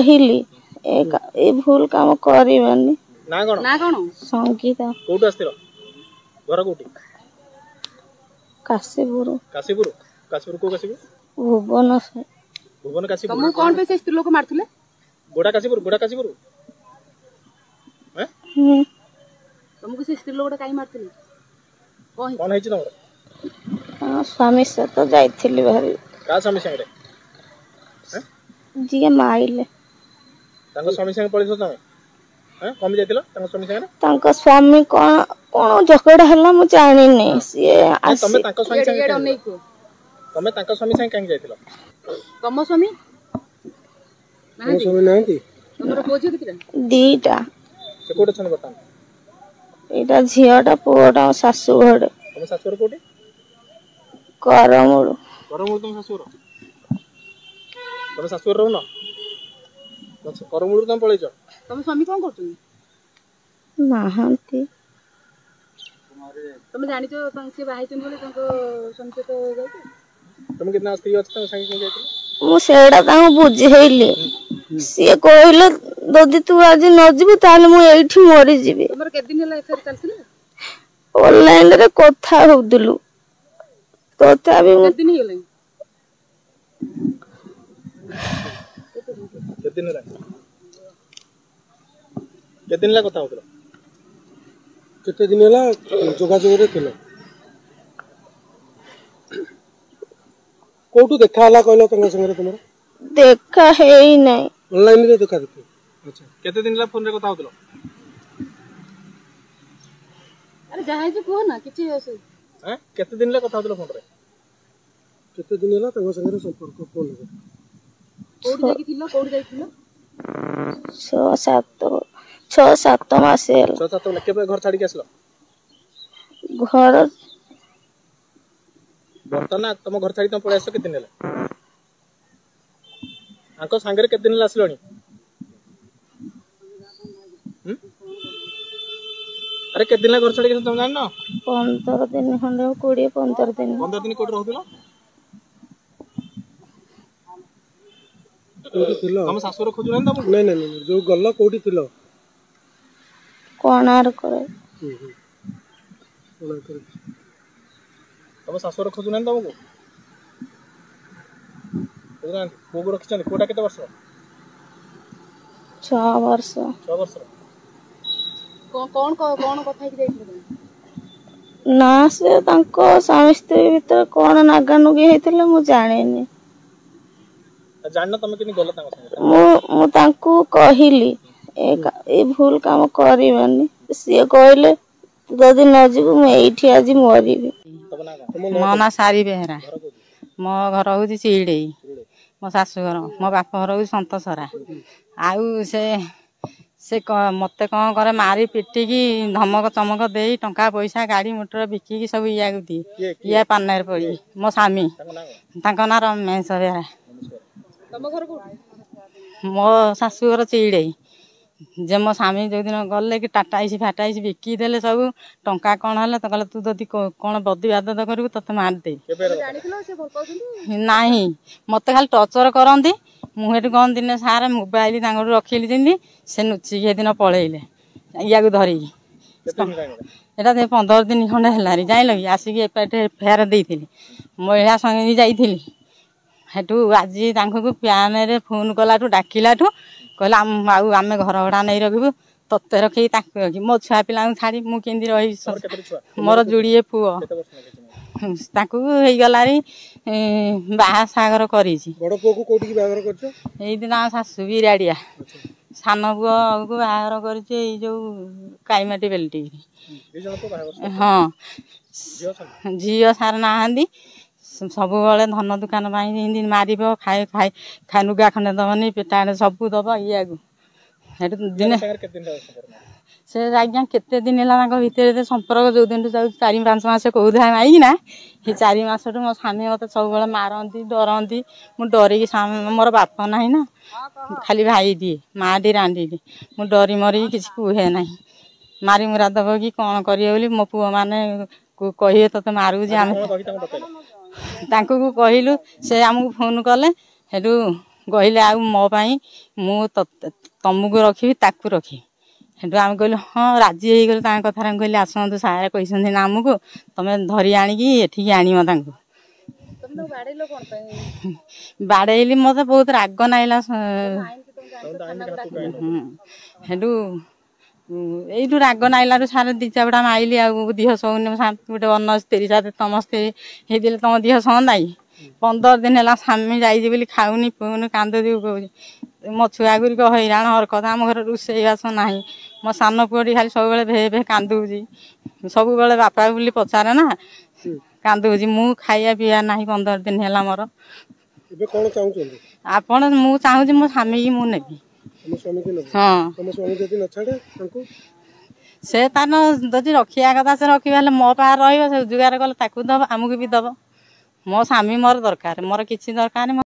କହିଲି ଏ ଭୁଲ କାମ କରିବାନି। ନା କଣ संगीता कोठु आस्थिर घर कोठी काशीपुर को काशीपुर भुवनेश्वर भुवन काशीपुर तुम कौन पे से स्त्री लोक मारथुले गोड़ा काशीपुर हैं तुमको से स्त्री लोक काई मारथुले कौन है तमर स्वामी से तो जाइथिली भारी का स्वामी संगे जी माइले तांको स्वामी संगे पळिसो तमे हैं कम जाइतिलो तांको स्वामी संगे तांको स्वामी कोन झगड़ा हला मु जानि नै से तमे तांको स्वामी संगे तमे तांको स्वामी संगे कांग जाइतिलो तम स्वामी नांती तमरो पोजी कितरा दीटा से कोठे छन बता एटा झियाटा पुओटा सासू घर तम सासुर कोठे करमुड़ तम सासुर रहू न करमुड़ तुम पळैछ तम स्वामी कोन करछन नाहंती तुम जानि तो से बाहाई चन बोले तंको स्वामी तो जाइते तुम कितना स्त्री अछि तम संगे जाइते मु सेडा ता बुझेइली से कहले ददी तू आज न जीबू ताले मु एठी मरि जीबी तमर के दिन हला एफआईआर चलथिले ऑनलाइन रे कथा होदलु तो तबे के दिन हेले के दिन ला कथा होतलो केते दिन हला जोगाजोग रे थिलो कोठु देखा हला कहलो तंग संगे तुमर देखा है ही नहीं ऑनलाइन रे देखा देखो अच्छा केते दिन ला फोन रे कथा होतलो अरे जहाज को ना किछि होसे हैं केते दिन ला कथा होतलो फोन रे केते दिन हला तंग संगे संपर्क फोन रे कोड जाई थिलो कोड जाई थिलो 6-7 मास हेल 6-7 मास केबे घर छाडी के आसलो घर बर्तन तुम घर छाडी तुम पळे आसो केते दिन हला आंको सांगरे केते दिन ला आसलोनी अरे केते दिन ला घर छाडी के तुम जान न 15 दिन खंडे 15 दिन कोड रहउतलो कोठी थिलो हम सासुर खोजु न तुम नहीं जो गल्ला कोठी थिलो कोणार करे तुम सासुर खोजु न तुमको बुझना कोगो रखछन कोटा केते वर्ष 6 वर्ष कौन कथा कि जाई ना से तांको स्वामी स्त्री भीतर कोन नागानुगी हेतिले मु जानेनी जानना तुम किनी गलत संगे मु तांको कहिली ए भूल काम करबानी से कहले ददी न जीबू मैं एठी आज मरिबी मो ना सारी बेहरा मो घर होची चिड़ेई मो सासु घर मो बाप घर होची संतसरा आउ से मते कौन करे मारी पिटिकी धमक चमक देई टंका पैसा गाड़ी मोटर बिकिकी सब इया गुदी इया पानर पड़ी मो स्वामी तांको ना रमेश बेहरा तम घर को मो सासु घर चिड़ेई जे मो स्वामी जो दिन गले कि टाटाइसी फाटाइसी बिकी देले सब टंका कौन है तो कहले तू जदि कौन बदीवाद करू तते मार दे नहीं मत खाली टर्चर करती मुझे कौन दिन सारे मोबाइल रखिली जमी से नुचिकी से दिन पलैले या धरिकी एटा 15 दिन खंडे है जाइल कि आसिक एफआईआर देती महिला संगे जाइली हेटू आज प्यान रे फोन कलाठू डाकिलाठू कहला आम घर भड़ा नहीं रखू तत्ते रखी मो छुआ पिला छाड़ी मुझे रही मोर जोड़िए पुओ गलारी बाहा सागर करी दिन शाशु भी राड़िया सान पुओ को बाहर कर जो काईमाटी बेल्टी हाँ झील सार ना सब धन दुकान मार खाए खाए लुगा खंडे दबनी पेटा सब दब या दिन से आज्ञा केते दिन है भितर संपर्क जो दिन जाऊँ 4-5 मास कौधा माईना ये 4 मास मो स्वामी मत सब मारती डरती मु डरिकी मोर बाप ना ना खाली भाई दिए माँ दी रांधी मु डरी मरी किसी कहे ना मारी मुरा दब कि कौन करें मो पुओ मैंने कहे ते मारूँ कहलु से आमको फोन कले हेटू କହିଲେ ଆଉ ମୋ ପାଇଁ ମୁଁ ତମକୁ ରଖିବି ତାକୁ ରଖିବି। ସେଠୁ ଆମେ କହିଲୁ ହଁ ରାଜି ହେଇଗଲୁ ତାଙ୍କ କଥାରେ। ଆମେ କହିଲି ଆସନ୍ତୁ ସାର୍ କହିଛନ୍ତି ନା ଆମକୁ ତମେ ଧରି ଆଣିକି ଏଠିକି ଆଣିବ ତାଙ୍କୁ। ତମେ ତାକୁ ବାଡେଇଲ କଣ ପାଇଁ? ବାଡେଇଲି ମତେ ବହୁତ ରାଗ ନାଇଲା। ସେଠୁ ଏଇଠୁ ରାଗ ନାଇଲାରୁ ସାର୍ ଦି ଚାପୁଡା ମାଇଲି ଆଉ ଦିହ ସହୁନି। ଗୋଟେ ସ୍ତ୍ରୀ ସାଥେ ତମ ସ୍ତ୍ରୀ ହେଇଥିଲେ ତମ ଦିହ ସହନ୍ତା କି? 15 ଦିନ ହେଲା ସ୍ୱାମୀ ଯାଇଛି ବୋଲି ଖାଉନି ପିଉନି କାନ୍ଦୁଛି କହୁଛି। ମୋ ଛୁଆ ଗୁରିକ ହଇରାଣ ହରକତ। ଆମ ଘରେ ରୋଷେଇବାସ ନାହିଁ। ମୋ ସାନ ପୁଅଟି ଖାଲି ସବୁବେଳେ ଭେ ଭେ କାନ୍ଦୁଛି। ସବୁବେଳେ ବାପା ବୋଲି ପଚାରେ ନା କାନ୍ଦୁଛି। ମୁଁ ଖାଇବା ପିଇବା ନାହିଁ 15 ଦିନ ହେଲା ମୋର। ଏବେ କଣ ଚାହୁଁଛନ୍ତି? ମୁଁ ଚାହୁଁଛି ମୋ ସ୍ୱାମୀ କି ମୁଁ ନେବି। ତମ ସ୍ୱାମୀକି ନେବ? ହଁ ତମ ସ୍ୱାମୀ ଯଦି ନ ଛାଡେ ତାଙ୍କୁ? ସେ ତାର ଯଦି ରଖିବା କଥା ସେ ରଖିବା। ହେଲେ ମୋ ପାଖରେ ରହିବ। ସେ ରୋଜଗାର କଲେ ତାକୁ ଦବ ଆମକୁ ବି ଦବ। ମୋ ସ୍ୱାମୀ ମୋର ଦରକାର। ମୋର କିଛି ଦରକାର ନାହିଁ।